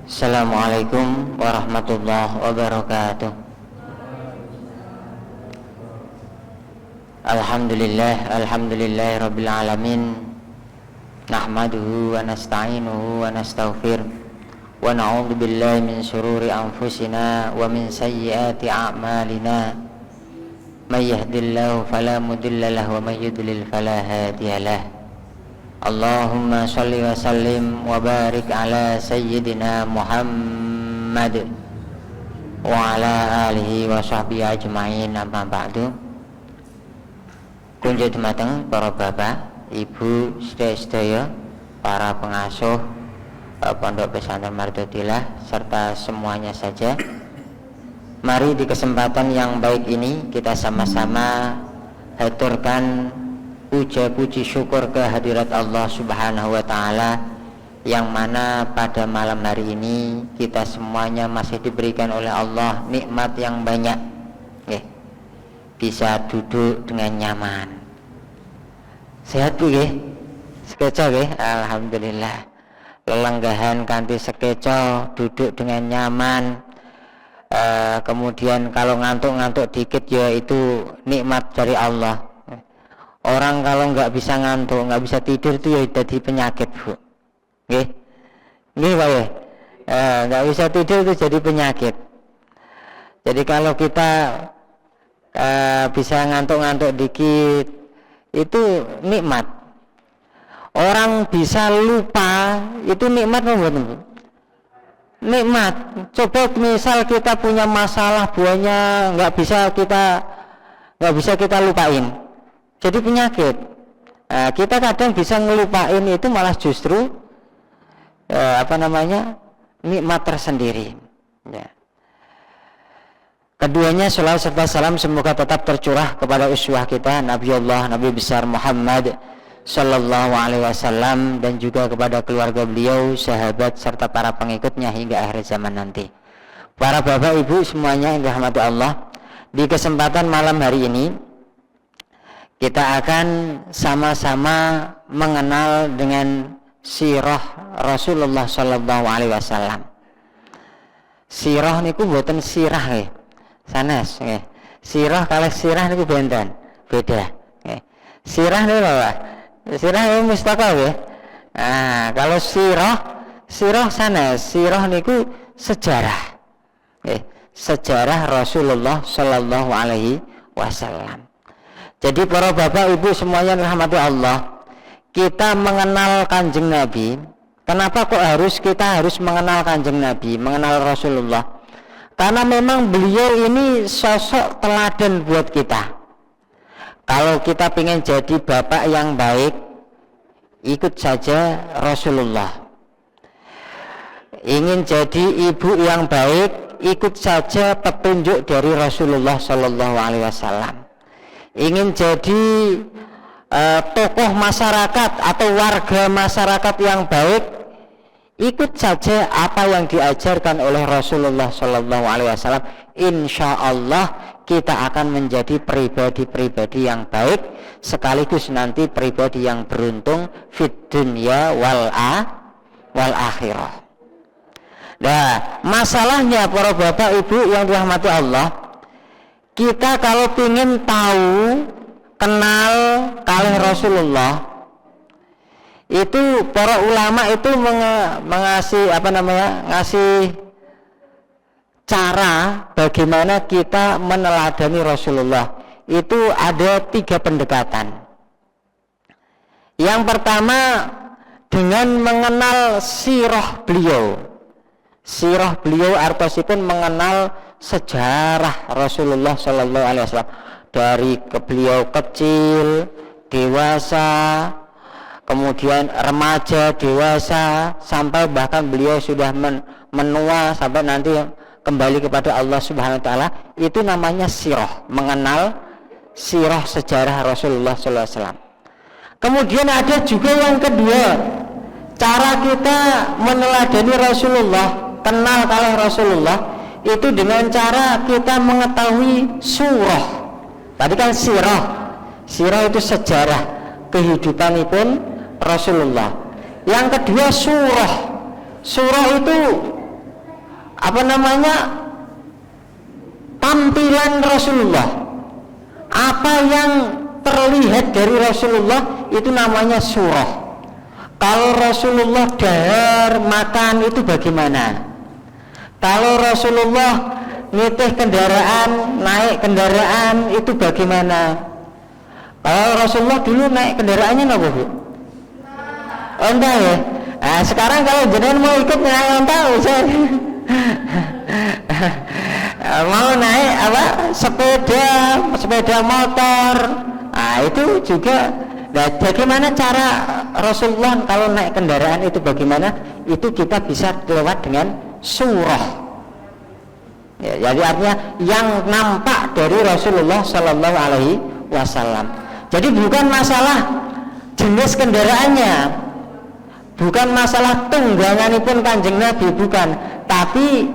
Assalamualaikum warahmatullahi wabarakatuh. Alhamdulillah rabbil alamin. Nahmaduhu wa nasta'inuhu wa nastaghfir wa na'udzu billahi min syururi anfusina wa min sayyiati a'malina. May yahdihillahu fala mudilla lahu wa may yudlil fala hadiyalah. Allahumma shalli wa sallim wa barik ala sayyidina Muhammad wa ala alihi wa sahbihi ajma'in, amma ba'du. Kunjuk dumateng para bapak, ibu, sedaya-sedaya, para pengasuh Pondok Pesantren Mardotilah serta semuanya saja. Mari di kesempatan yang baik ini kita sama-sama haturkan puja puji syukur kehadirat Allah Subhanahu wa Ta'ala, yang mana pada malam hari ini kita semuanya masih diberikan oleh Allah nikmat yang banyak. Bisa duduk dengan nyaman. Sehat Bu nggih? Sekeco nggih? Alhamdulillah. Lelenggahan kanthi sekeco, duduk dengan nyaman. Kemudian kalau ngantuk-ngantuk dikit ya itu nikmat dari Allah. Orang kalau nggak bisa ngantuk, nggak bisa tidur itu ya jadi penyakit Bu. Nggih? Nggih Pak ya? Nggak bisa tidur itu jadi penyakit. Jadi kalau kita bisa ngantuk-ngantuk dikit itu nikmat. Orang bisa lupa itu nikmat apa bukan Bu? Nikmat. Coba misal kita punya masalah banyak, nggak bisa kita lupain, jadi penyakit. Kita kadang bisa ngelupain itu malah justru nikmat tersendiri. Ya. Keduanya salawat serta salam semoga tetap tercurah kepada uswah kita Nabi besar Muhammad sallallahu alaihi wasallam, dan juga kepada keluarga beliau, sahabat serta para pengikutnya hingga akhir zaman nanti. Para bapak ibu semuanya yang dirahmati Allah, di kesempatan malam hari ini kita akan sama-sama mengenal dengan sirah Rasulullah sallallahu alaihi wasallam. Sirah niku mboten sirah nggih. Sanes nggih. Sirah kalih sirah niku benten, beda nggih. Sirah niku apa? Sirah niku mustaqal nggih. Kalau sirah sanes, sirah niku sejarah. Nggih, sejarah Rasulullah sallallahu alaihi wasallam. Jadi para bapak ibu semuanya rahmati Allah, kita mengenal Kanjeng Nabi. Kenapa kok kita harus mengenal Kanjeng Nabi, mengenal Rasulullah? Karena memang beliau ini sosok teladan buat kita. Kalau kita ingin jadi bapak yang baik, ikut saja Rasulullah. Ingin jadi ibu yang baik, ikut saja petunjuk dari Rasulullah Sallallahu Alaihi Wasallam. Ingin jadi tokoh masyarakat atau warga masyarakat yang baik, ikut saja apa yang diajarkan oleh Rasulullah Sallallahu Alaihi Wasallam. Insya Allah kita akan menjadi pribadi-pribadi yang baik, sekaligus nanti pribadi yang beruntung fid dunya wal akhirah. Nah, masalahnya para bapak ibu yang dirahmati Allah, kita kalau ingin tahu, kenal kalih Rasulullah, itu para ulama itu ngasih cara bagaimana kita meneladani Rasulullah. Itu ada 3 pendekatan. Yang pertama dengan mengenal sirah beliau. Sirah beliau artosipun mengenal sejarah Rasulullah Sallallahu Alaihi Wasallam, dari beliau kecil, dewasa, kemudian remaja, dewasa, sampai bahkan beliau sudah menua, sampai nanti kembali kepada Allah Subhanahu Wa Taala. Itu namanya sirah, mengenal sirah sejarah Rasulullah Sallallahu Alaihi Wasallam. Kemudian ada juga yang kedua, cara kita meneladani Rasulullah, kenal kalih Rasulullah, itu dengan cara kita mengetahui surah. Tadi kan sirah itu sejarah kehidupanipun Rasulullah. Yang kedua surah itu apa namanya, tampilan Rasulullah. Apa yang terlihat dari Rasulullah itu namanya surah. Kalau Rasulullah dahar makan itu bagaimana? Kalau Rasulullah nitih kendaraan, naik kendaraan itu bagaimana? Kalau Rasulullah dulu naik kendaraannya apa, Bu? Onta ya? Nah, sekarang kalau jenengan mau ikut naik onta, saya mau naik apa? Sepeda motor. Nah, itu juga. Nah, bagaimana cara Rasulullah kalau naik kendaraan itu bagaimana? Itu kita bisa lewat dengan surah. Ya, jadi artinya yang nampak dari Rasulullah Sallallahu Alaihi Wasallam. Jadi bukan masalah jenis kendaraannya, bukan masalah tungganganipun Kanjeng Nabi, bukan, tapi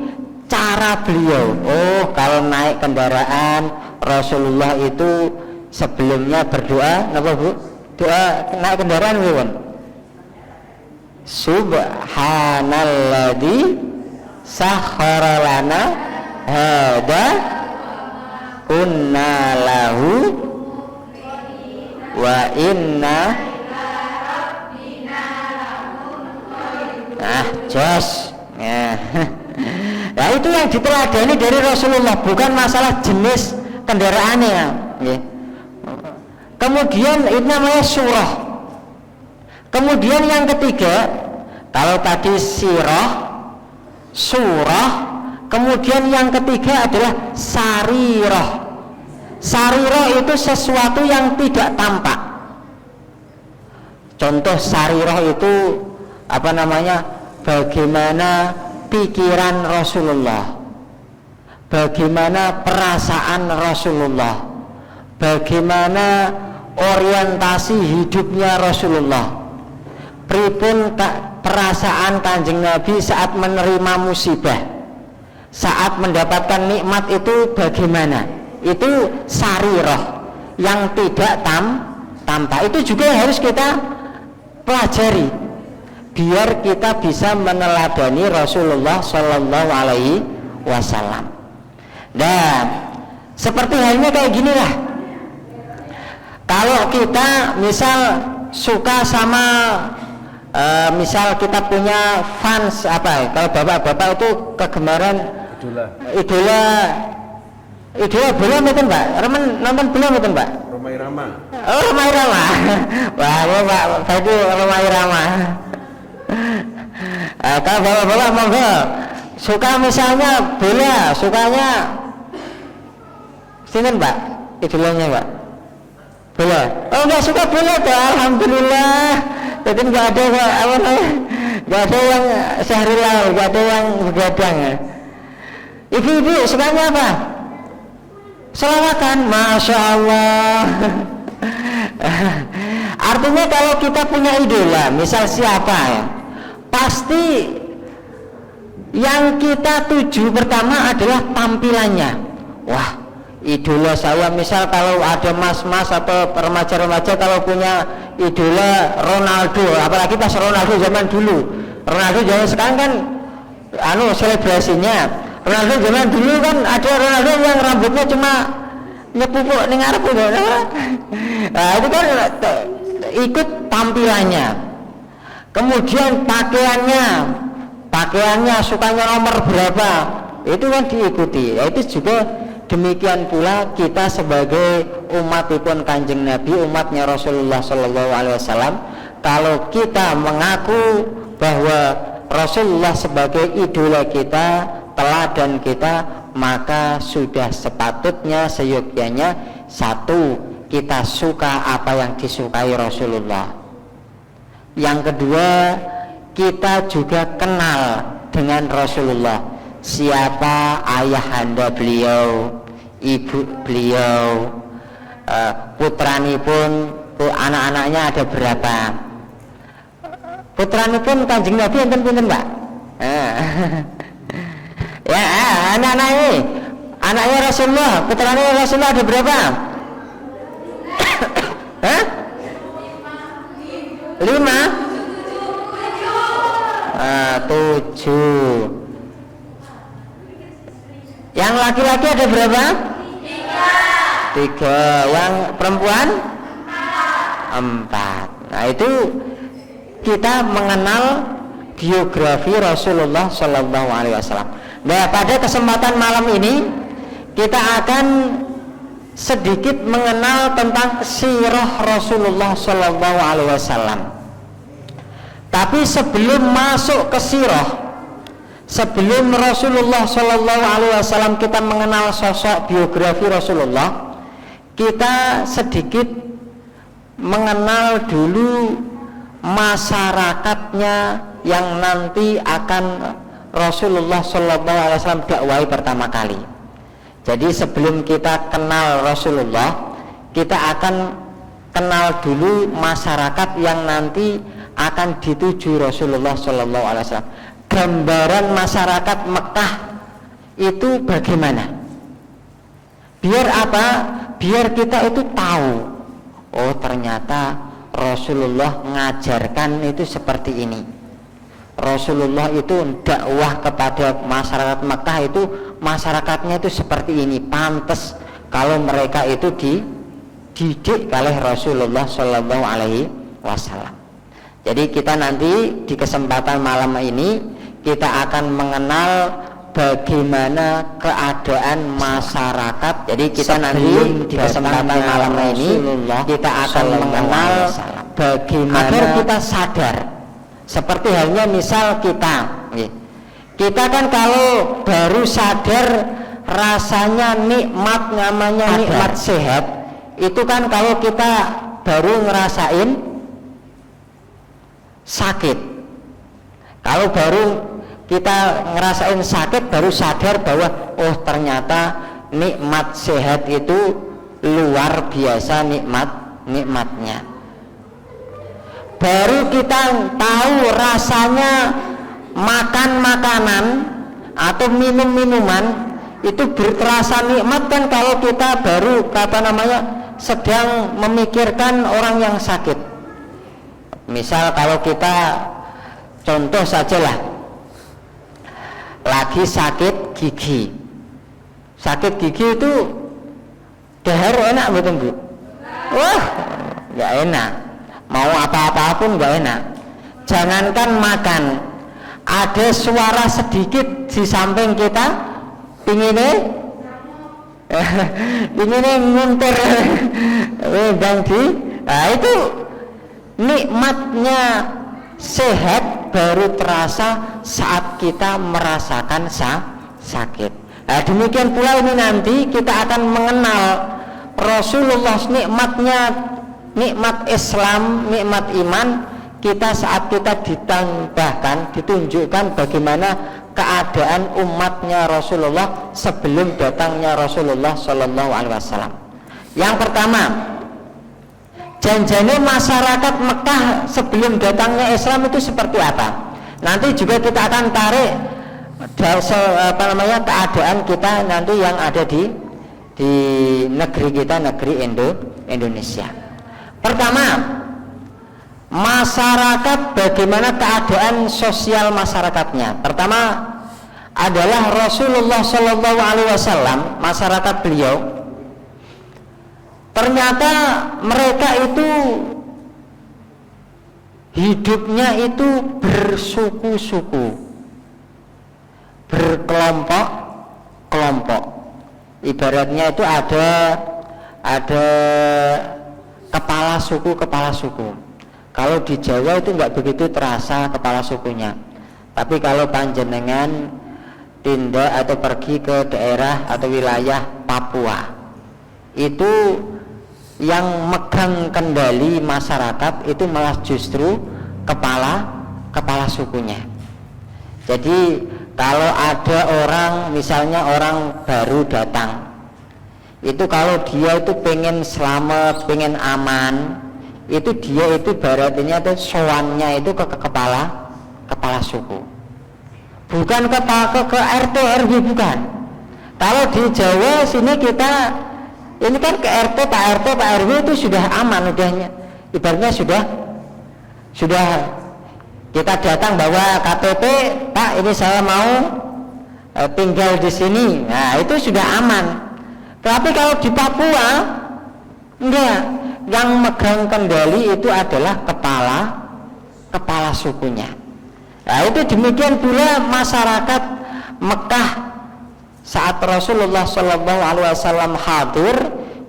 cara beliau. Oh, kalau naik kendaraan Rasulullah itu sebelumnya berdoa, apa Bu? Doa naik kendaraan bukan? Subhanalladzi sakhkhara lana hada kunna lahu wa inna. Jos. Nah, itu yang diteladani dari Rasulullah, bukan masalah jenis kendaraannya. Ya. Kemudian itu namanya surah. Kemudian yang ketiga, kalau tadi sirah, surah, kemudian yang ketiga adalah sarirah. Sarirah itu sesuatu yang tidak tampak. Contoh sarirah itu apa namanya? Bagaimana pikiran Rasulullah, bagaimana perasaan Rasulullah, bagaimana orientasi hidupnya Rasulullah, pripun perasaan Kanjeng Nabi saat menerima musibah, saat mendapatkan nikmat itu bagaimana. Itu sarirah yang tidak tampak. Itu juga yang harus kita pelajari biar kita bisa meneladani Rasulullah Shallallahu Alaihi Wasallam. Dan seperti halnya kayak gini lah. Kalau kita misal suka sama misal kita punya fans apa ya? Kalau bapak-bapak itu kegemaran idola bola mboten, Pak? Remen nonton bola mboten, Pak? Rhoma Irama. Oh, Rhoma Irama. Wah, Pak itu Rhoma Irama. Kalau bapak-bapak monggo suka misalnya bola, sukanya sinten, Pak? Idolanya, Pak? Bola. Oh, enggak suka bola tuh, alhamdulillah. Jadi enggak ada apa namanya? Enggak ada yang Syahrullah, enggak ada yang begadang. Ibu-ibu sukanya apa? Selawatan, Masya Allah. Artinya kalau kita punya idola, misal siapa ya, pasti yang kita tuju pertama adalah tampilannya. Wah, idola saya misal kalau ada mas-mas atau remaja-remaja kalau punya idola Ronaldo, apalagi pas Ronaldo zaman dulu. Ronaldo zaman sekarang kan selebrasinya. Ronaldo zaman dulu kan ada Ronaldo yang rambutnya cuma nyepupuk ning ngarep. Nah, itu kan ikut tampilannya. Kemudian pakaiannya sukanya nomor berapa, itu kan diikuti. Itu juga demikian pula kita sebagai umatipun Kanjeng Nabi, umatnya Rasulullah Shallallahu Alaihi Wasallam. Kalau kita mengaku bahwa Rasulullah sebagai idola kita, teladan kita, maka sudah sepatutnya seyogyanya satu, kita suka apa yang disukai Rasulullah. Yang kedua, kita juga kenal dengan Rasulullah. Siapa ayahanda beliau, ibu beliau, putranipun, anak-anaknya ada berapa? Putranipun Kanjeng Nabi enten pinten, Pak? Ya, anak-anak ini, anaknya Rasulullah, putranya Rasulullah ada berapa? Hah? 5? 7. Yang laki-laki ada berapa? 3. Yang perempuan? 4. Nah itu kita mengenal biografi Rasulullah Shallallahu Alaihi Wasallam. Nah pada kesempatan malam ini kita akan sedikit mengenal tentang sirah Rasulullah Shallallahu Alaihi Wasallam. Tapi sebelum masuk ke sirah, sebelum Rasulullah Shallallahu Alaihi Wasallam kita mengenal sosok biografi Rasulullah, kita sedikit mengenal dulu masyarakatnya yang nanti akan Rasulullah Shallallahu Alaihi Wasallam dakwai pertama kali. Jadi sebelum kita kenal Rasulullah, kita akan kenal dulu masyarakat yang nanti akan dituju Rasulullah Shallallahu Alaihi Wasallam. Gambaran masyarakat Mekah itu bagaimana? Biar apa? Biar kita itu tahu, oh ternyata Rasulullah mengajarkan itu seperti ini. Rasulullah itu dakwah kepada masyarakat Mekah itu masyarakatnya itu seperti ini. Pantas kalau mereka itu dididik oleh Rasulullah Shallallahu Alaihi Wasallam. Jadi kita nanti di kesempatan malam ini kita akan mengenal bagaimana keadaan masyarakat. Jadi kita nanti di kesempatan malam ini kita akan mengenal bagaimana agar kita sadar. Seperti halnya misal kita kan kalau baru sadar rasanya nikmat, namanya nikmat sehat, itu kan kalau kita baru ngerasain sakit. Kalau baru kita ngerasain sakit baru sadar bahwa oh ternyata nikmat sehat itu luar biasa nikmatnya. Baru kita tahu rasanya makan makanan atau minum minuman itu berterasa nikmat kan kalau kita baru sedang memikirkan orang yang sakit. Misal kalau kita contoh sajalah lagi sakit gigi. Sakit gigi itu dahar enak betul Bu? Wah, nggak enak. Mau apa-apa pun nggak enak. Jangankan makan, ada suara sedikit di samping kita, pinginnya nguntur, nah itu nikmatnya sehat baru terasa saat kita merasakan sakit. Nah, demikian pula ini nanti kita akan mengenal Rasulullah, nikmat Islam, nikmat iman kita saat kita ditunjukkan bagaimana keadaan umatnya Rasulullah sebelum datangnya Rasulullah Shallallahu Alaihi Wasallam. Yang pertama, janjane masyarakat Mekah sebelum datangnya Islam itu seperti apa? Nanti juga kita akan tarik keadaan kita nanti yang ada di negeri kita, negeri Indonesia. Pertama, masyarakat, bagaimana keadaan sosial masyarakatnya. Pertama adalah Rasulullah Shallallahu Alaihi Wasallam, masyarakat beliau ternyata mereka itu hidupnya itu bersuku-suku, berkelompok-kelompok. Ibaratnya itu ada kepala suku. Kalau di Jawa itu nggak begitu terasa kepala sukunya. Tapi kalau panjenengan tindak atau pergi ke daerah atau wilayah Papua, itu yang megang kendali masyarakat itu malah justru kepala sukunya. Jadi kalau ada orang, misalnya orang baru datang, itu kalau dia itu pengen selamat, pengen aman, itu dia itu baratnya itu sowannya itu ke kepala suku, bukan ke RT RW, bukan. Kalau di Jawa sini kita ini kan ke RT, Pak RT, Pak RW itu sudah aman, udahnya ibaratnya sudah kita datang bawa KTP, Pak ini saya mau tinggal di sini, nah itu sudah aman. Tapi kalau di Papua enggak, yang megang kendali itu adalah kepala sukunya. Nah itu demikian pula masyarakat Mekah saat Rasulullah SAW hadir,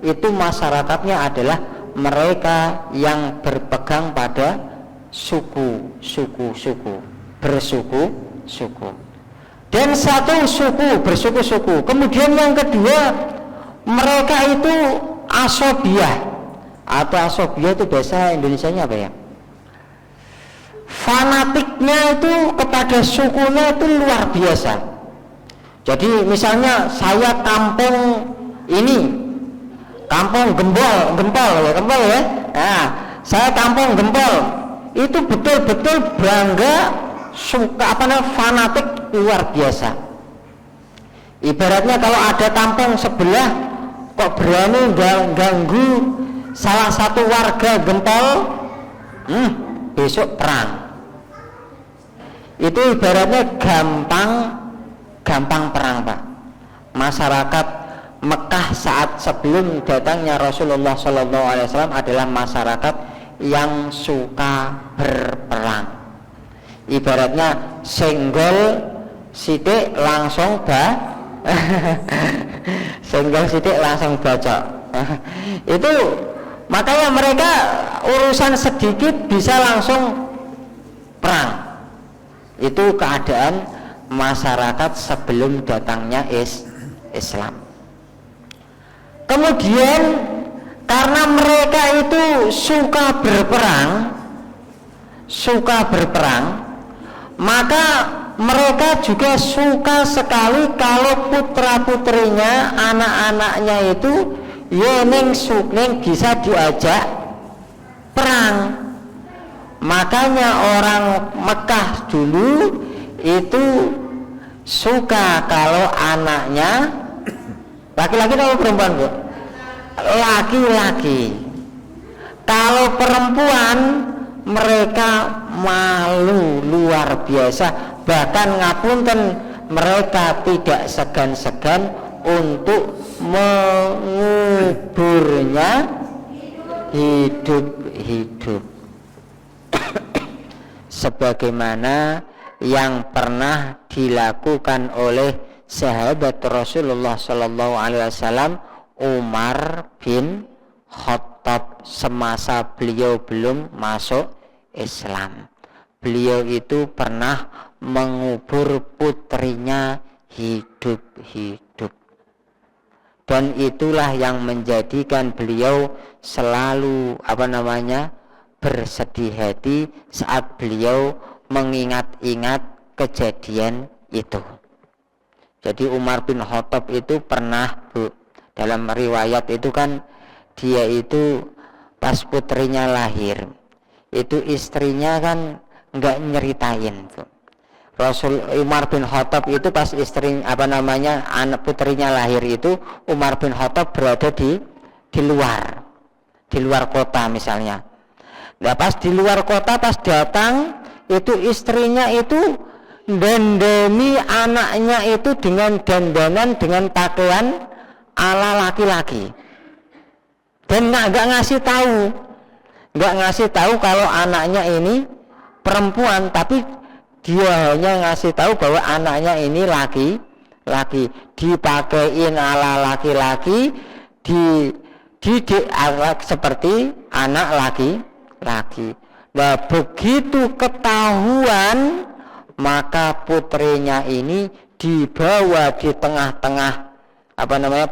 itu masyarakatnya adalah mereka yang berpegang pada bersuku. Dan satu suku bersuku-suku. Kemudian yang kedua, mereka itu asobiah, atau asobiah itu bahasa Indonesianya apa ya? Fanatiknya itu kepada sukunya itu luar biasa. Jadi misalnya saya kampung ini, kampung Gempol ya. Nah, saya kampung Gempol, itu betul-betul bangga, suka fanatik luar biasa. Ibaratnya kalau ada kampung sebelah kok berani ganggu salah satu warga Gempol, besok perang. Itu ibaratnya gampang perang, Pak. Masyarakat Mekah saat sebelum datangnya Rasulullah SAW adalah masyarakat yang suka berperang. Ibaratnya senggol sidik langsung senggol sidik langsung bacok. Itu makanya mereka urusan sedikit bisa langsung perang. Itu keadaan masyarakat sebelum datangnya Islam. Kemudian karena mereka itu suka berperang, maka mereka juga suka sekali kalau putra-putrinya, anak-anaknya itu neng bisa diajak perang. Makanya orang Mekah dulu itu suka kalau anaknya laki-laki atau perempuan, Bu? Laki-laki. Kalau perempuan mereka malu luar biasa, bahkan ngapunten mereka tidak segan-segan untuk menguburnya hidup-hidup. Sebagaimana yang pernah dilakukan oleh sahabat Rasulullah SAW Umar bin Khattab semasa beliau belum masuk Islam. Beliau itu pernah mengubur putrinya hidup-hidup, dan itulah yang menjadikan beliau selalu bersedih hati saat beliau mengingat-ingat kejadian itu. Jadi Umar bin Khattab itu pernah, Bu, dalam riwayat itu kan dia itu pas putrinya lahir, itu istrinya kan nggak nyeritain, Bu. Rasul Umar bin Khattab itu pas anak putrinya lahir itu, Umar bin Khattab berada di luar kota misalnya. Nah pas di luar kota, pas datang itu istrinya itu dandani anaknya itu dengan dandanan, dengan pakaian ala laki-laki, dan nggak ngasih tahu kalau anaknya ini perempuan, tapi dia hanya ngasih tahu bahwa anaknya ini laki, dipakein ala laki-laki, dididik seperti anak laki. Nah begitu ketahuan, maka putrinya ini dibawa di tengah-tengah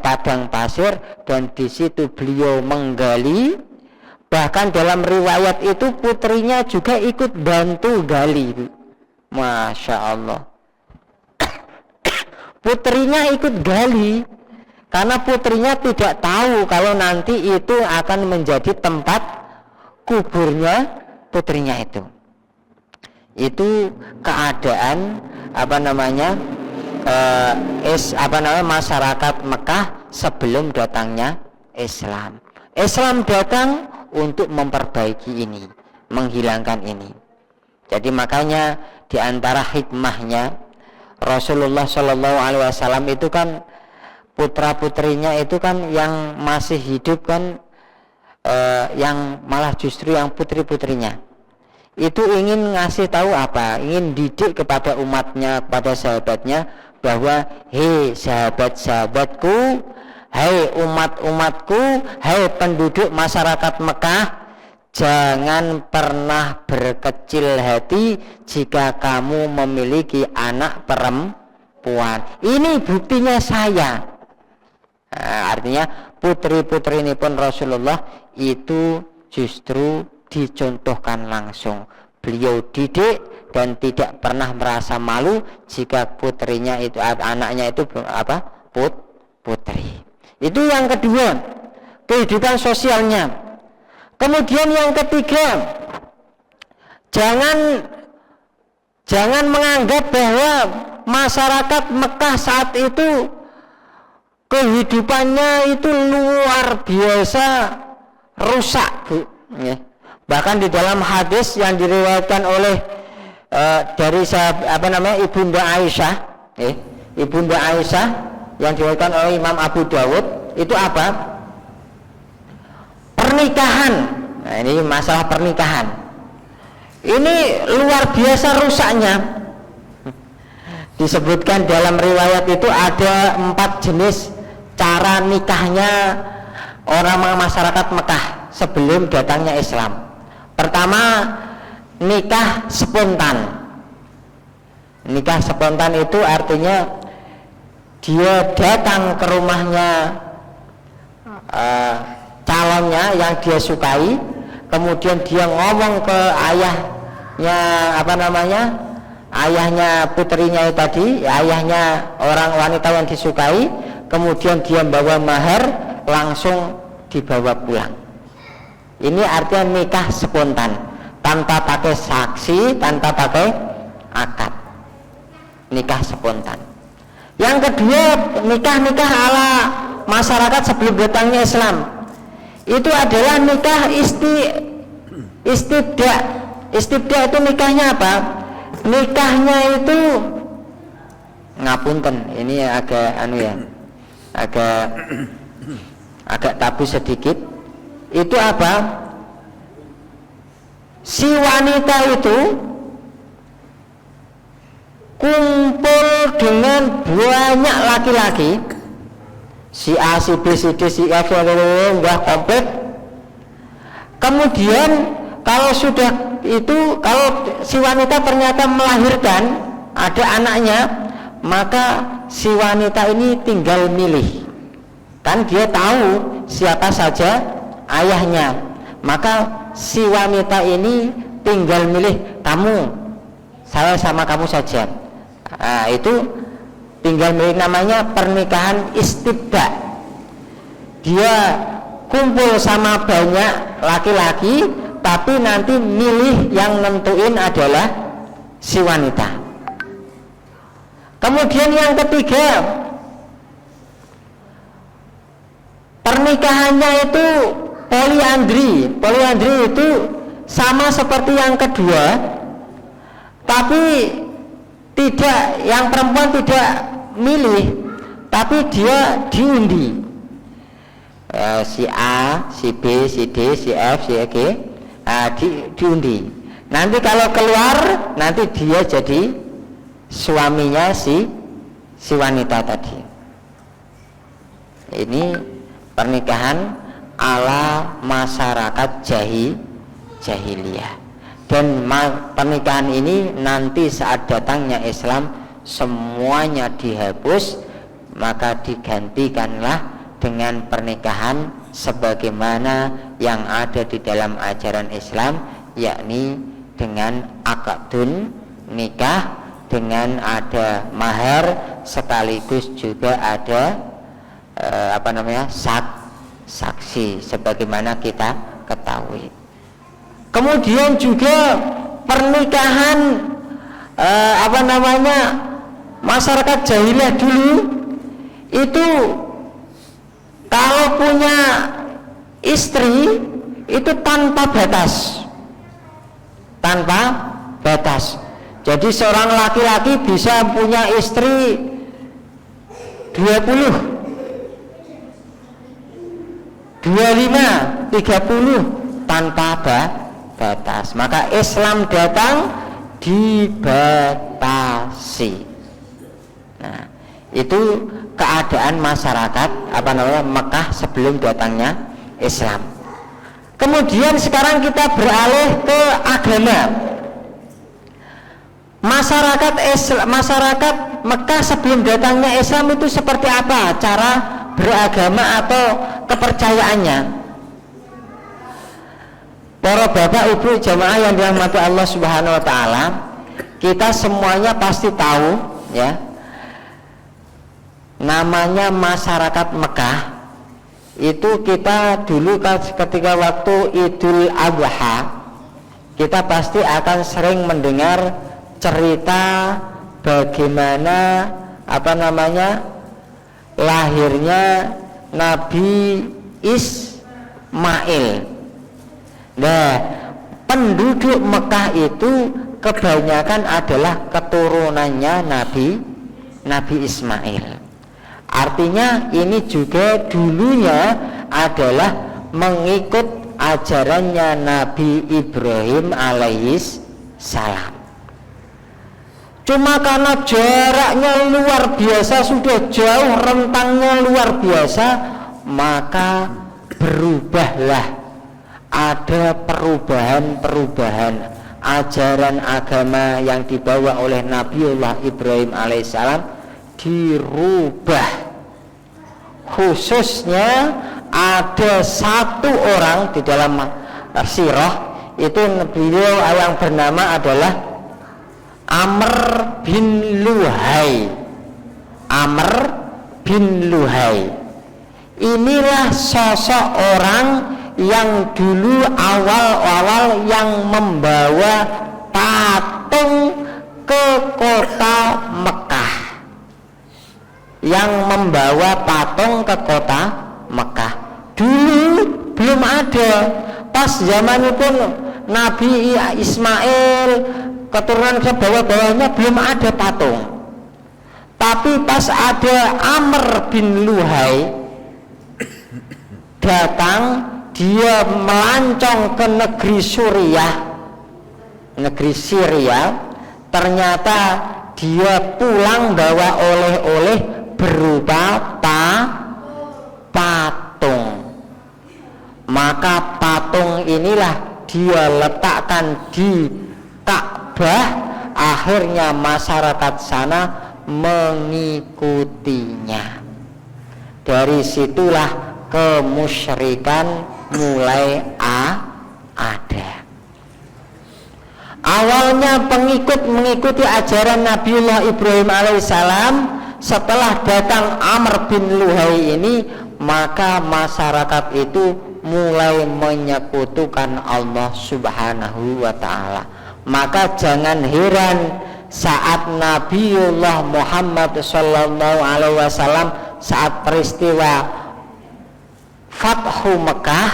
padang pasir, dan di situ beliau menggali. Bahkan dalam riwayat itu putrinya juga ikut bantu gali. Masya Allah. Putrinya ikut gali karena putrinya tidak tahu kalau nanti itu akan menjadi tempat kuburnya putrinya itu. Itu keadaan masyarakat Mekah sebelum datangnya Islam. Islam datang untuk memperbaiki ini, menghilangkan ini. Jadi makanya di antara hikmahnya Rasulullah Shallallahu Alaihi Wasallam itu kan putra putrinya itu kan yang masih hidup kan, yang malah justru yang putri putrinya itu ingin ngasih tahu apa, ingin didik kepada umatnya, kepada sahabatnya bahwa hei sahabat-sahabatku, hei umat-umatku, hei penduduk masyarakat Mekah, jangan pernah berkecil hati jika kamu memiliki anak perempuan. Ini buktinya saya. Nah, artinya putri-putri ini pun Rasulullah itu justru dicontohkan langsung. Beliau didik dan tidak pernah merasa malu jika putrinya itu, anaknya itu apa? Putri. Itu yang kedua, kehidupan sosialnya. Kemudian yang ketiga, jangan menganggap bahwa masyarakat Mekah saat itu kehidupannya itu luar biasa rusak, Bu. Ya. Bahkan di dalam hadis yang diriwayatkan oleh dari Ibunda Aisyah, Ibunda Aisyah yang diriwayatkan oleh Imam Abu Dawud, itu apa? Pernikahan. Nah, ini masalah pernikahan. Ini luar biasa rusaknya. Disebutkan dalam riwayat itu ada 4 jenis cara nikahnya orang masyarakat Mekah sebelum datangnya Islam. Pertama, nikah spontan. Nikah spontan itu artinya dia datang ke rumahnya calonnya yang dia sukai, kemudian dia ngomong ke ayahnya putrinya tadi, ayahnya orang wanita yang disukai, kemudian dia membawa mahar, langsung dibawa pulang. Ini artinya nikah spontan, tanpa pakai saksi, tanpa pakai akad. Nikah spontan. Yang kedua, nikah ala masyarakat sebelum datangnya Islam. Itu adalah nikah istibda. Istibda itu nikahnya apa? Nikahnya itu, ngapunten, ini agak tabu sedikit. Itu apa? Si wanita itu kumpul dengan banyak laki-laki, si A, si B, si D, si F, udah komplit. Kemudian kalau sudah itu, kalau si wanita ternyata melahirkan, ada anaknya, maka si wanita ini tinggal milih. Kan dia tahu siapa saja ayahnya, maka si wanita ini tinggal milih, kamu, saya sama kamu saja. Nah, itu tinggal milih, namanya pernikahan istibda. Dia kumpul sama banyak laki-laki, tapi nanti milih, yang nentuin adalah si wanita. Kemudian yang ketiga, pernikahannya itu poliandri. Poliandri itu sama seperti yang kedua, tapi tidak, yang perempuan tidak milih, tapi dia diundi. Si A, si B, si D, si F, si G, diundi. Nanti kalau keluar, nanti dia jadi suaminya si wanita tadi. Ini pernikahan ala masyarakat jahiliyah. Dan pernikahan ini nanti saat datangnya Islam semuanya dihapus, maka digantikanlah dengan pernikahan sebagaimana yang ada di dalam ajaran Islam, yakni dengan akadun nikah, dengan ada mahar, sekaligus juga ada saksi sebagaimana kita ketahui. Kemudian juga pernikahan masyarakat jahiliyah dulu itu kalau punya istri itu tanpa batas. Jadi seorang laki-laki bisa punya istri 20, 25, 30 tanpa batas. Maka Islam datang dibatasi. Nah, itu keadaan masyarakat Mekah sebelum datangnya Islam. Kemudian sekarang kita beralih ke agama. Masyarakat Mekah sebelum datangnya Islam itu seperti apa cara beragama atau kepercayaannya? Para bapak ibu jamaah yang dirahmati Allah Subhanahu wa taala, kita semuanya pasti tahu ya, namanya masyarakat Mekah itu. Kita dulu ketika waktu Idul Adha, kita pasti akan sering mendengar cerita bagaimana lahirnya Nabi Ismail. Nah, penduduk Mekah itu kebanyakan adalah keturunannya Nabi Ismail. Artinya ini juga dulunya adalah mengikut ajarannya Nabi Ibrahim alaihis salam. Cuma karena jaraknya luar biasa, sudah jauh, rentangnya luar biasa, maka berubahlah, ada perubahan ajaran agama yang dibawa oleh Nabiullah Ibrahim alaihissalam dirubah. Khususnya ada satu orang di dalam sirah itu, beliau yang bernama adalah Amr bin Luhai. Amr bin Luhai inilah sosok orang yang dulu awal-awal yang membawa patung ke kota Mekah. Yang membawa patung ke kota Mekah dulu belum ada. Pas zaman itu Nabi Ismail keturunan ke bawah-bawahnya belum ada patung. Tapi pas ada Amr bin Luhai datang, dia melancong ke negeri Syria, ternyata dia pulang bawa oleh-oleh berupa patung. Maka patung inilah dia letakkan di Ka'bah. Akhirnya masyarakat sana mengikutinya. Dari situlah kemusyrikan mulai ada. Awalnya pengikut mengikuti ajaran Nabiullah Ibrahim alaihissalam. Setelah datang Amr bin Luhai ini, maka masyarakat itu mulai menyekutukan Allah Subhanahu wa ta'ala. Maka jangan heran saat Nabiullah Muhammad sallallahu alaihi wasallam saat peristiwa Fathu Mekah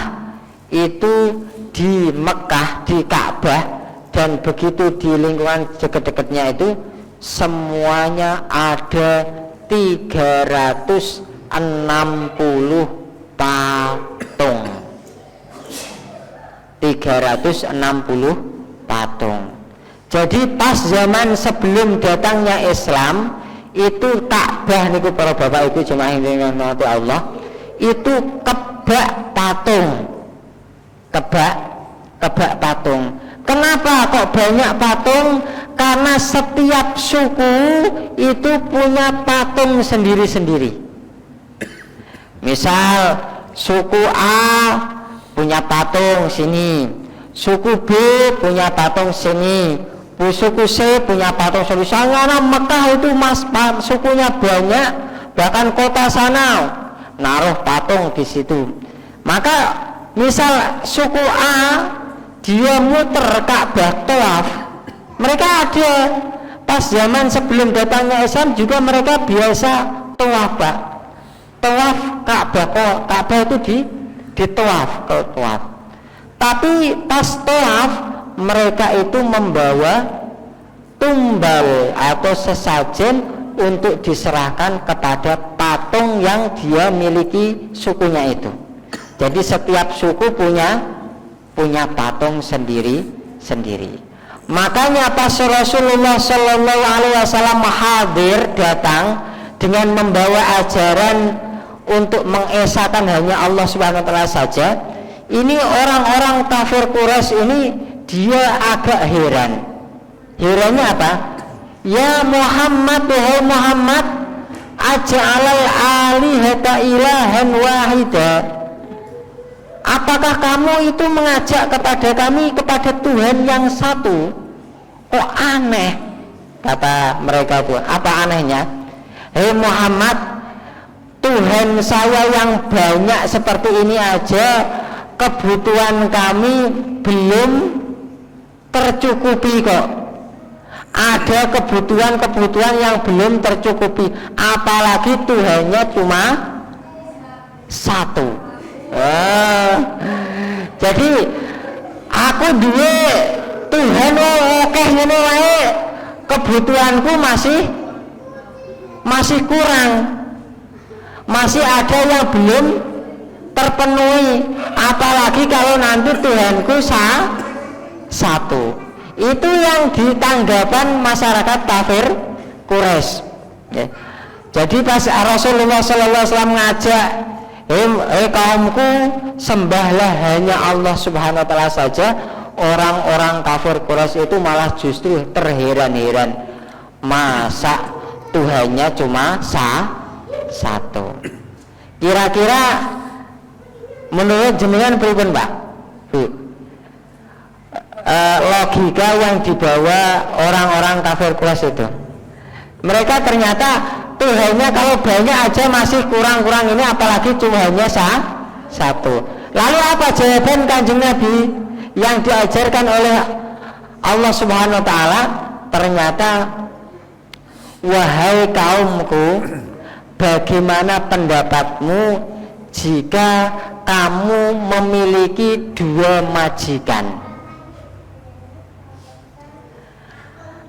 itu di Mekah, di Ka'bah, dan begitu di lingkungan dekat-dekatnya itu semuanya ada 360 patung. 360 patung. Jadi pas zaman sebelum datangnya Islam itu Ka'bah niku para bapak ibu jemaah yang dirahmati Allah, itu kebak patung. Kebak patung. Kenapa kok banyak patung? Karena setiap suku itu punya patung sendiri-sendiri. Misal suku A punya patung sini, suku B punya patung sini, suku C punya patung sini. Karena Mekah itu sukunya banyak, bahkan kota sana naruh patung di situ. Maka misal suku A dia muter Ka'bah tawaf, mereka ada pas zaman sebelum datangnya Islam juga mereka biasa tawaf, Pak. Tawaf Ka'bah itu ditawaf, Tapi pas tawaf mereka itu membawa tumbal atau sesajen untuk diserahkan kepada patung yang dia miliki sukunya itu. Jadi setiap suku punya patung sendiri. Makanya pas Rasulullah Shallallahu Alaihi Wasallam hadir datang dengan membawa ajaran untuk mengesahkan hanya Allah Subhanahu Wa Taala saja, ini orang-orang kafir Quraisy ini dia agak heran. Herannya apa? Ya Muhammad, wahai Muhammad, aja'alal alihata ilahan wahida. Apakah kamu itu mengajak kepada kami kepada Tuhan yang satu? Kok aneh? Kata mereka itu. Apa anehnya? Hei Muhammad, Tuhan saya yang banyak seperti ini aja, kebutuhan kami belum tercukupi kok. Ada kebutuhan yang belum tercukupi, apalagi Tuhannya cuma satu. Jadi aku duwe Tuhan oke ngene wae, kebutuhanku masih kurang, masih ada yang belum terpenuhi, apalagi kalau nanti Tuhanku satu. Itu yang ditanggapan masyarakat kafir Quraisy. Ya. Jadi pas Rasulullah SAW ngajak, kaumku sembahlah hanya Allah Subhanahu Wa Taala saja, orang-orang kafir Quraisy itu malah justru terheran-heran, masa Tuhannya cuma satu. Kira-kira menurut jenengan pripun, Pak? Bu, logika yang dibawa orang-orang kafir Quraisy itu, mereka ternyata Tuhannya kalau banyak aja masih kurang-kurang ini, apalagi Tuhannya satu. Lalu apa jawaban Kanjeng Nabi yang diajarkan oleh Allah Subhanahu Wa Taala? Ternyata, wahai kaumku, bagaimana pendapatmu jika kamu memiliki dua majikan?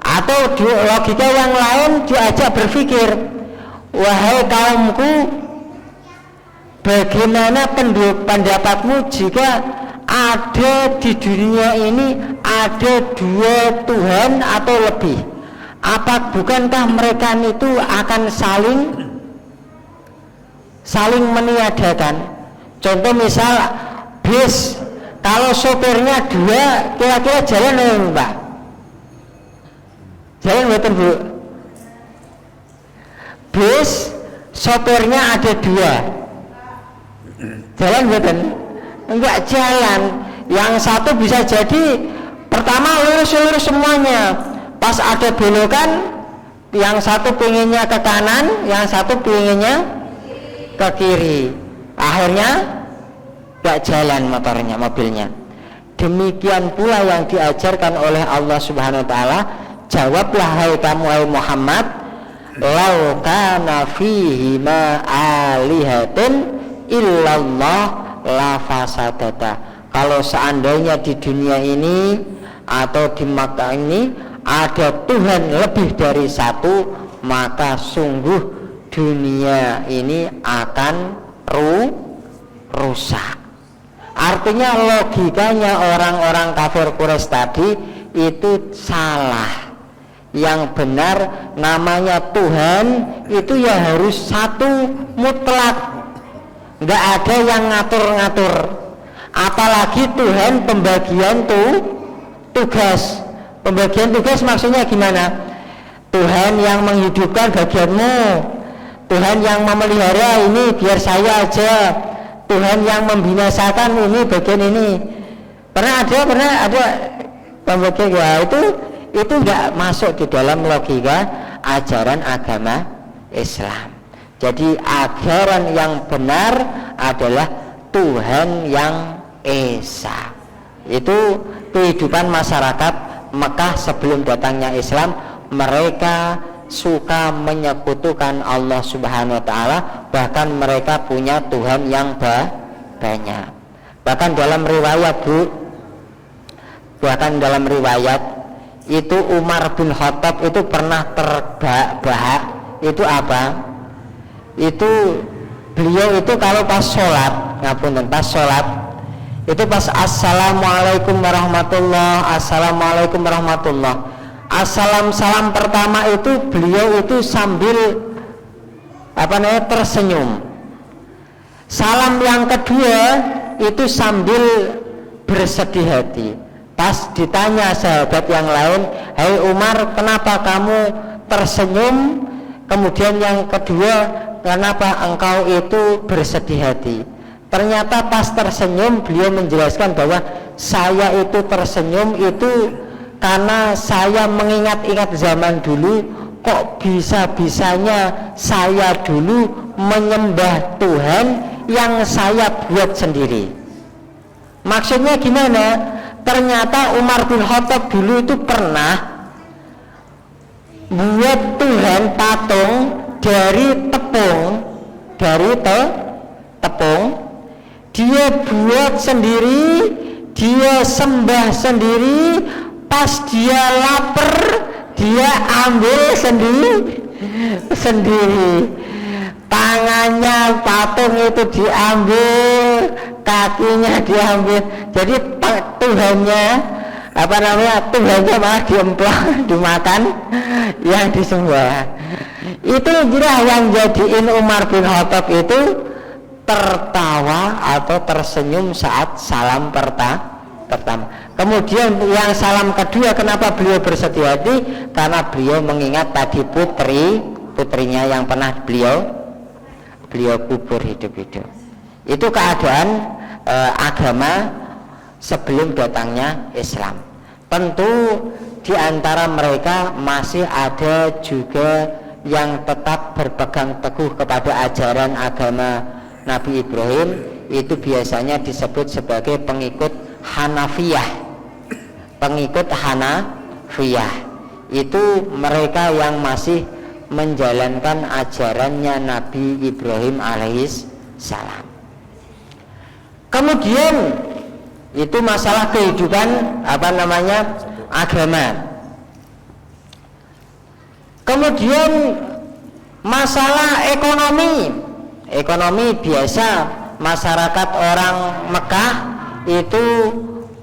Atau logika yang lain diajak berpikir, wahai kaumku, bagaimana pendapatmu jika ada di dunia ini ada dua Tuhan atau lebih? Bukankah mereka itu akan saling meniadakan? Contoh misal bis, kalau sopirnya dua, kira-kira jalan enggak, Mbak? Jalan betul, Bu? Bis sopirnya ada dua, jalan betul? Enggak jalan. Yang satu bisa jadi pertama lurus semuanya, pas ada belokan yang satu pinginnya ke kanan, yang satu pinginnya ke kiri, akhirnya enggak jalan mobilnya. Demikian pula yang diajarkan oleh Allah Subhanahu Wa Taala. Jawablah hai kamu, hai Muhammad, lau kana fihi ma alihatun illallah la fasadata. Kalau seandainya di dunia ini atau di Makkah ini ada Tuhan lebih dari satu, maka sungguh dunia ini akan rusak. Artinya logikanya orang-orang kafir Quraisy tadi itu salah. Yang benar namanya Tuhan itu ya harus satu mutlak, nggak ada yang ngatur-ngatur. Apalagi Tuhan pembagian tugas. Pembagian tugas maksudnya gimana? Tuhan yang menghidupkan bagianmu, Tuhan yang memelihara ini biar saya aja, Tuhan yang membinasakan ini bagian ini. Pernah ada pembagian ya, itu nggak masuk di dalam logika ajaran agama Islam. Jadi ajaran yang benar adalah Tuhan yang Esa. Itu kehidupan masyarakat Mekah sebelum datangnya Islam. Mereka suka menyekutukan Allah Subhanahu Wa Taala, bahkan mereka punya Tuhan yang banyak. Bahkan dalam riwayat itu Umar bin Khattab itu pernah terbahak. Itu apa? Itu beliau itu kalau pas sholat, ngapunten, pas sholat itu pas assalamualaikum warahmatullah, assalamualaikum warahmatullah, salam pertama itu beliau itu sambil tersenyum. Salam yang kedua itu sambil bersedih hati. Pas ditanya sahabat yang lain, "Hai Umar, kenapa kamu tersenyum?" Kemudian yang kedua, "Kenapa engkau itu bersedih hati?" Ternyata pas tersenyum beliau menjelaskan bahwa saya itu tersenyum itu karena saya mengingat-ingat zaman dulu, kok bisa-bisanya saya dulu menyembah Tuhan yang saya buat sendiri. Maksudnya gimana? Ternyata Umar bin Khattab dulu itu pernah buat Tuhan patung dari tepung, dia buat sendiri, dia sembah sendiri. Pas dia lapar, dia ambil sendiri. Tangannya patung itu diambil, kakinya diambil. Jadi Tuhannya Tuhannya malah dimakan yang disembah. Itu jelas yang jadiin Umar bin Khattab itu tertawa atau tersenyum saat salam pertama. Kemudian yang salam kedua, kenapa beliau bersedih hati? Karena beliau mengingat tadi putrinya yang pernah beliau kubur hidup-hidup. Itu keadaan agama sebelum datangnya Islam. Tentu di antara mereka masih ada juga yang tetap berpegang teguh kepada ajaran agama Nabi Ibrahim. Itu biasanya disebut sebagai pengikut Hanafiyah. Itu mereka yang masih menjalankan ajarannya Nabi Ibrahim alaihissalam. Kemudian itu masalah kehidupan agama. Kemudian masalah ekonomi biasa masyarakat orang Mekah itu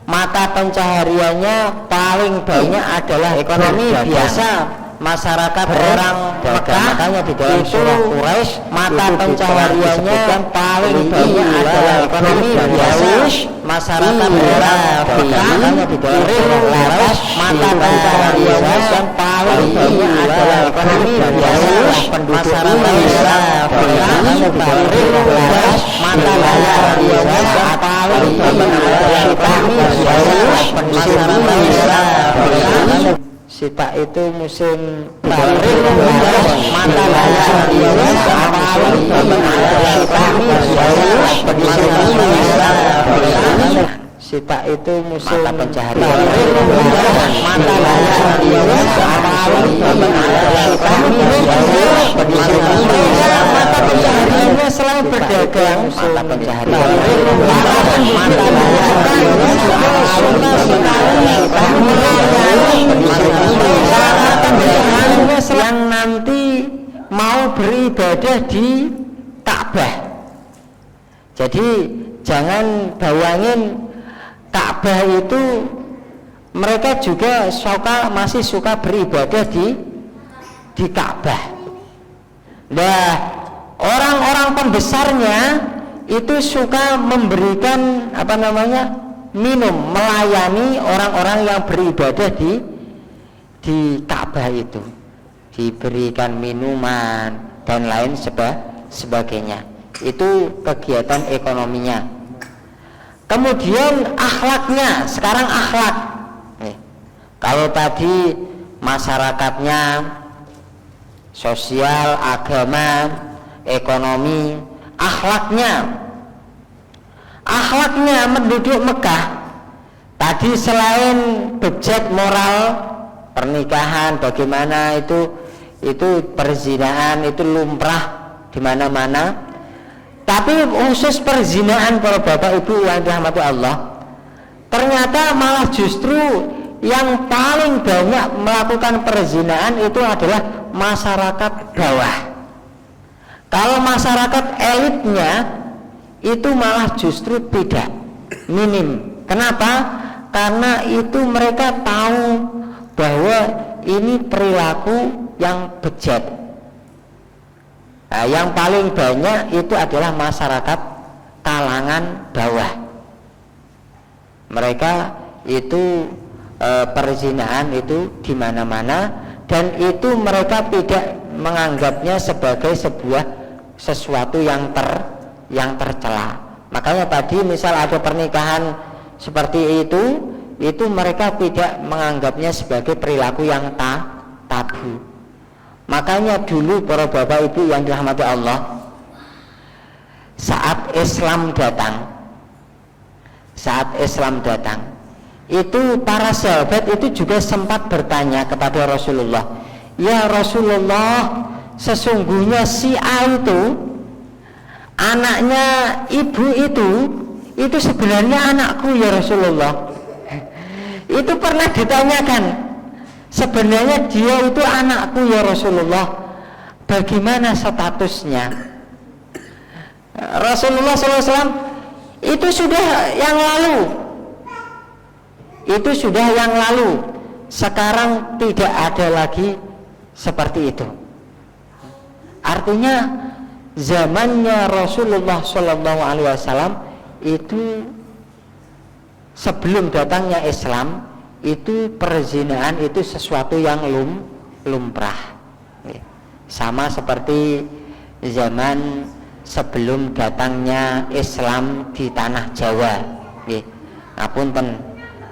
mata pencahariannya paling banyak adalah ekonomi biasa. Masyarakat orang Mekah, makanya di dalam surah Quraisy mata pencahariannya paling banyak adalah ekonomi biasa. Masyarakat orang Mekah, makanya di dalam surah Quraisy mata pencahariannya paling banyak adalah ekonomi biasa. Masyarakat orang Mekah, makanya di dalam surah Quraisy mata pencahariannya paling banyak adalah ekonomi biasa. Masyarakat Sita itu musim paling mata Sita itu musim pencaharian mata pencahariannya selain berdagang, mata pencaharian yang nanti mau beribadah di Ka'bah. Jadi jangan bayangin Ka'bah itu mereka juga masih suka beribadah di Ka'bah. Nah, orang-orang pembesarnya itu suka memberikan minum, melayani orang-orang yang beribadah di Ka'bah itu, diberikan minuman dan lain sebagainya. Itu kegiatan ekonominya. Kemudian akhlaknya, sekarang akhlak. Kalau tadi masyarakatnya sosial, agama, ekonomi, akhlaknya penduduk Mekah tadi selain bejat moral, pernikahan bagaimana itu perzinahan itu lumrah di mana-mana. Tapi khusus perzinahan para bapak ibu yang dirahmati Allah, ternyata malah justru yang paling banyak melakukan perzinaan itu adalah masyarakat bawah. Kalau masyarakat elitnya itu malah justru tidak, minim. Kenapa? Karena itu mereka tahu bahwa ini perilaku yang bejat. Nah, yang paling banyak itu adalah masyarakat kalangan bawah. Mereka itu perzinahan itu di mana-mana, dan itu mereka tidak menganggapnya sebagai sesuatu yang tercela. Makanya tadi misal ada pernikahan seperti itu mereka tidak menganggapnya sebagai perilaku yang tabu. Makanya dulu para bapak ibu yang dirahmati Allah, saat Islam datang itu para sahabat itu juga sempat bertanya kepada Rasulullah, ya Rasulullah, sesungguhnya si A itu anaknya ibu itu sebenarnya anakku ya Rasulullah. Itu pernah ditanyakan, sebenarnya dia itu anakku ya Rasulullah, bagaimana statusnya? Rasulullah SAW itu sudah yang lalu, sekarang tidak ada lagi seperti itu. Artinya zamannya Rasulullah SAW itu sebelum datangnya Islam itu perzinahan itu sesuatu yang lumrah, sama seperti zaman sebelum datangnya Islam di tanah Jawa. Ngapunten,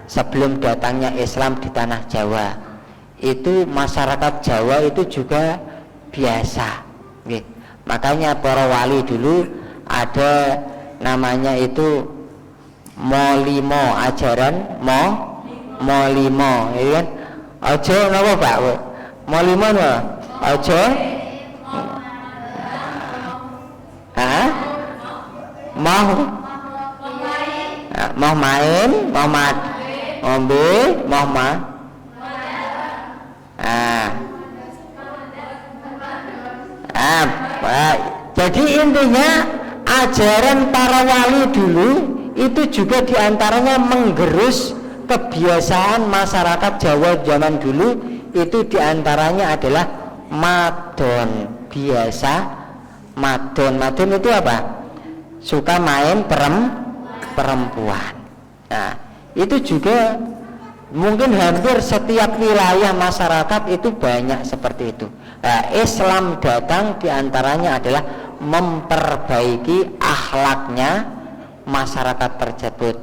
sebelum datangnya Islam di tanah Jawa itu masyarakat Jawa itu juga biasa. Makanya para wali dulu ada namanya itu molimo, ajaran molimo, ya kan? Aja napa Pak? Molimo napa? Aja mau main, mau ngombe, mau jadi intinya ajaran para wali dulu itu juga diantaranya menggerus kebiasaan masyarakat Jawa zaman dulu, itu diantaranya adalah madon biasa. Madon itu apa? Suka main perempuan. Nah, itu juga mungkin hampir setiap wilayah masyarakat itu banyak seperti itu. Nah, Islam datang diantaranya adalah memperbaiki akhlaknya masyarakat tersebut.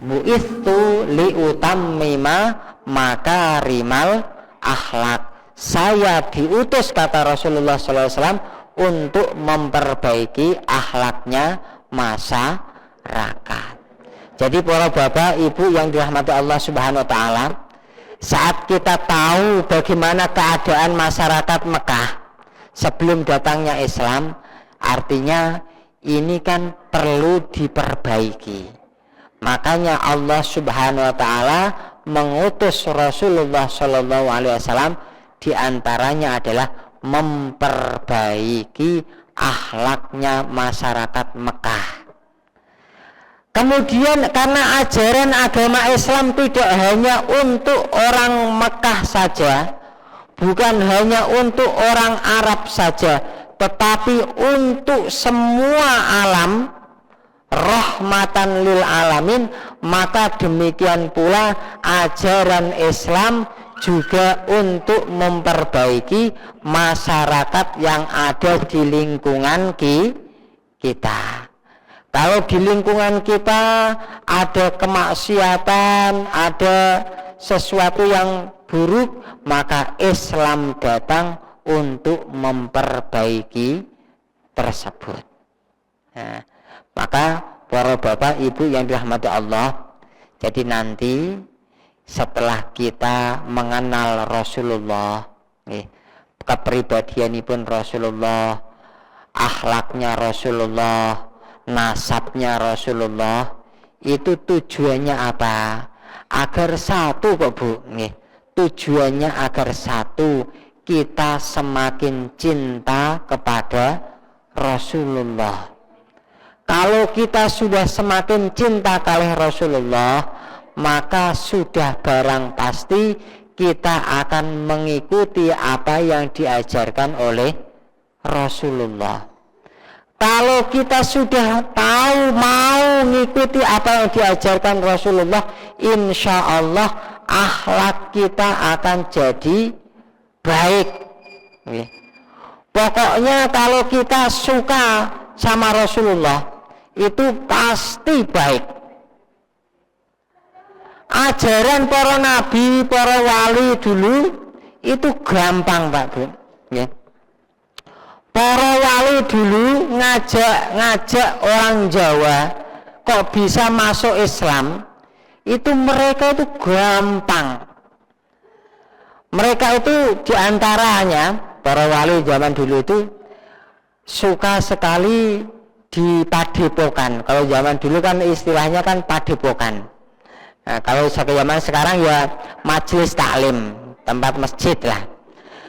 Bu'ithu liutammima makarimal akhlak. Saya diutus, kata Rasulullah SAW, untuk memperbaiki akhlaknya masyarakat. Jadi para bapak ibu yang dirahmati Allah Subhanahu wa taala, saat kita tahu bagaimana keadaan masyarakat Mekah sebelum datangnya Islam, artinya ini kan perlu diperbaiki. Makanya Allah Subhanahu wa taala mengutus Rasulullah sallallahu alaihi wasallam, diantaranya adalah memperbaiki akhlaknya masyarakat Mekah. Kemudian karena ajaran agama Islam tidak hanya untuk orang Mekah saja, bukan hanya untuk orang Arab saja, tetapi untuk semua alam, rahmatan lil alamin, maka demikian pula ajaran Islam juga untuk memperbaiki masyarakat yang ada di lingkungan kita. Kalau di lingkungan kita ada kemaksiatan, ada sesuatu yang buruk, maka Islam datang untuk memperbaiki tersebut. Nah, maka para bapak ibu yang dirahmati Allah, jadi nanti setelah kita mengenal Rasulullah, kepribadianipun Rasulullah, akhlaknya Rasulullah, nasabnya Rasulullah, itu tujuannya apa? Agar satu kok Bu, nggih. Tujuannya agar satu, kita semakin cinta kepada Rasulullah. Kalau kita sudah semakin cinta kalih Rasulullah, maka sudah barang pasti kita akan mengikuti apa yang diajarkan oleh Rasulullah. Kalau kita sudah tahu mau mengikuti apa yang diajarkan Rasulullah, insya Allah akhlak kita akan jadi baik. Pokoknya kalau kita suka sama Rasulullah, itu pasti baik. Ajaran para nabi, para wali dulu itu gampang Pak Bu. Para wali dulu ngajak orang Jawa kok bisa masuk Islam, itu mereka itu gampang. Mereka itu diantaranya para wali zaman dulu itu suka sekali di padepokan. Kalau zaman dulu kan istilahnya kan padepokan. Nah, kalau zaman sekarang ya majelis taklim, tempat masjid lah.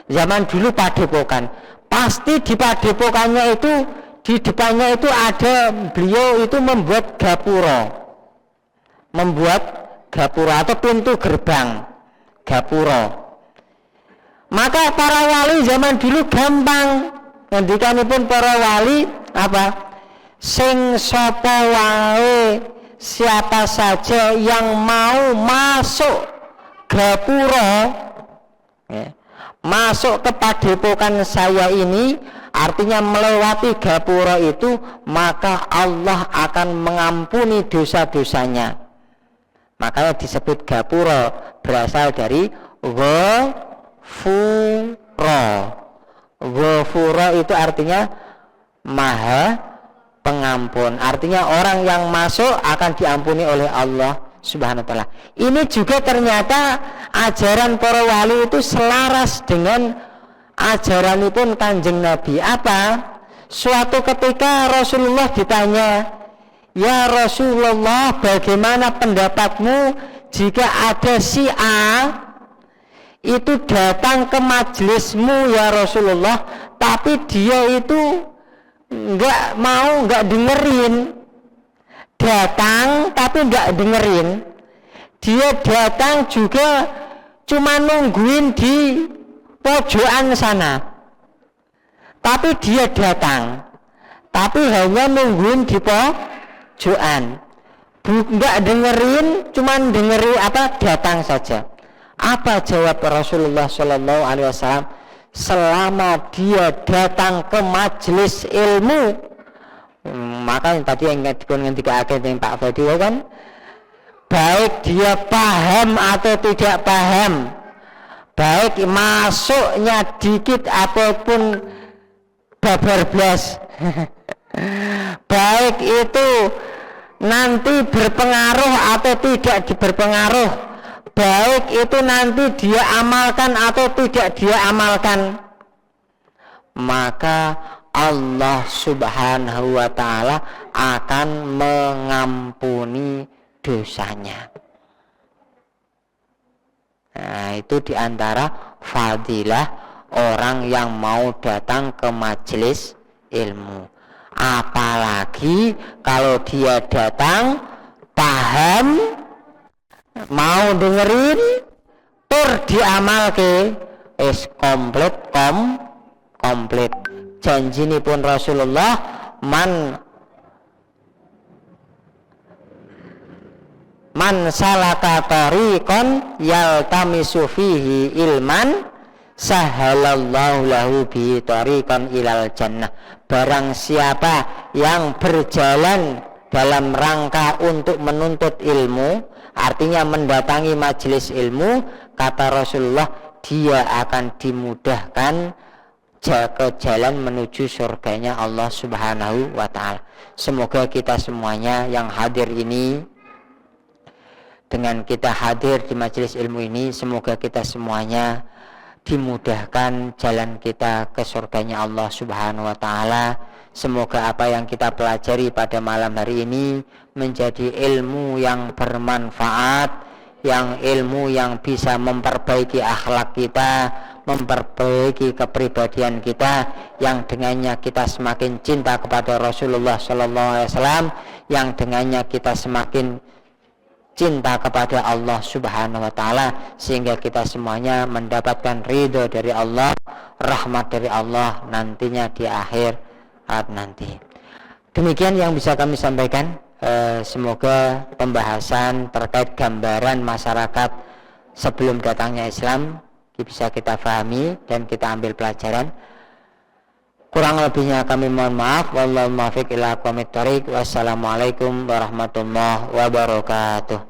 Zaman dulu padepokan. Pasti di padepokannya itu, di depannya itu ada, beliau itu membuat gapura atau pintu gerbang gapura. Maka para wali zaman dulu gampang. Ngendikanipun para wali apa? Sing sapa wae, siapa saja yang mau masuk gapura, masuk ke padepokan saya ini, artinya melewati gapura itu, maka Allah akan mengampuni dosa-dosanya. Makanya disebut gapura, berasal dari ghafura. Ghafura itu artinya maha pengampun. Artinya orang yang masuk akan diampuni oleh Allah Subhanahu wa ta'ala. Ini juga ternyata ajaran para wali itu selaras dengan ajaranipun Kanjeng Nabi. Apa? Suatu ketika Rasulullah ditanya, "Ya Rasulullah, bagaimana pendapatmu jika ada si A itu datang ke majelismu ya Rasulullah, tapi dia itu nggak dengerin. Datang tapi nggak dengerin. Dia datang juga cuma nungguin di pojokan sana. Tapi dia datang, tapi hanya nungguin di pojokan. Nggak dengerin, cuma dengerin datang saja." Apa jawab Rasulullah Shallallahu Alaihi Wasallam? Selama dia datang ke majelis ilmu, maka tadi yang dikatakan yang Pak Fadi kan, baik dia paham atau tidak paham, baik masuknya dikit ataupun babar blas, baik itu nanti berpengaruh atau tidak berpengaruh, baik itu nanti dia amalkan atau tidak dia amalkan, maka Allah Subhanahu wa ta'ala akan mengampuni dosanya. Nah, itu diantara fadilah orang yang mau datang ke majelis ilmu. Apalagi kalau dia datang paham, mau dengerin, tur diamalke, komplit. Janjinipun Rasulullah, man salaka tariqan yaltamisu fihi ilman sahalallahu lahu bi tariqan ilal jannah. Barang siapa yang berjalan dalam rangka untuk menuntut ilmu, artinya mendatangi majelis ilmu, kata Rasulullah, dia akan dimudahkan ke jalan menuju surganya Allah Subhanahu wa ta'ala. Semoga kita semuanya yang hadir ini, dengan kita hadir di majelis ilmu ini, semoga kita semuanya dimudahkan jalan kita ke surganya Allah Subhanahu wa ta'ala. Semoga apa yang kita pelajari pada malam hari ini menjadi ilmu yang bermanfaat, yang ilmu yang bisa memperbaiki akhlak kita, memperbaiki kepribadian kita, yang dengannya kita semakin cinta kepada Rasulullah SAW, yang dengannya kita semakin cinta kepada Allah Subhanahu wa Ta'ala, sehingga kita semuanya mendapatkan ridho dari Allah, rahmat dari Allah nantinya di akhir nanti. Demikian yang bisa kami sampaikan. Semoga pembahasan terkait gambaran masyarakat sebelum datangnya Islam bisa kita pahami dan kita ambil pelajaran. Kurang lebihnya kami mohon maaf. Wallahu muwaffiq ila aqwamit thoriq. Wassalamualaikum warahmatullahi wabarakatuh.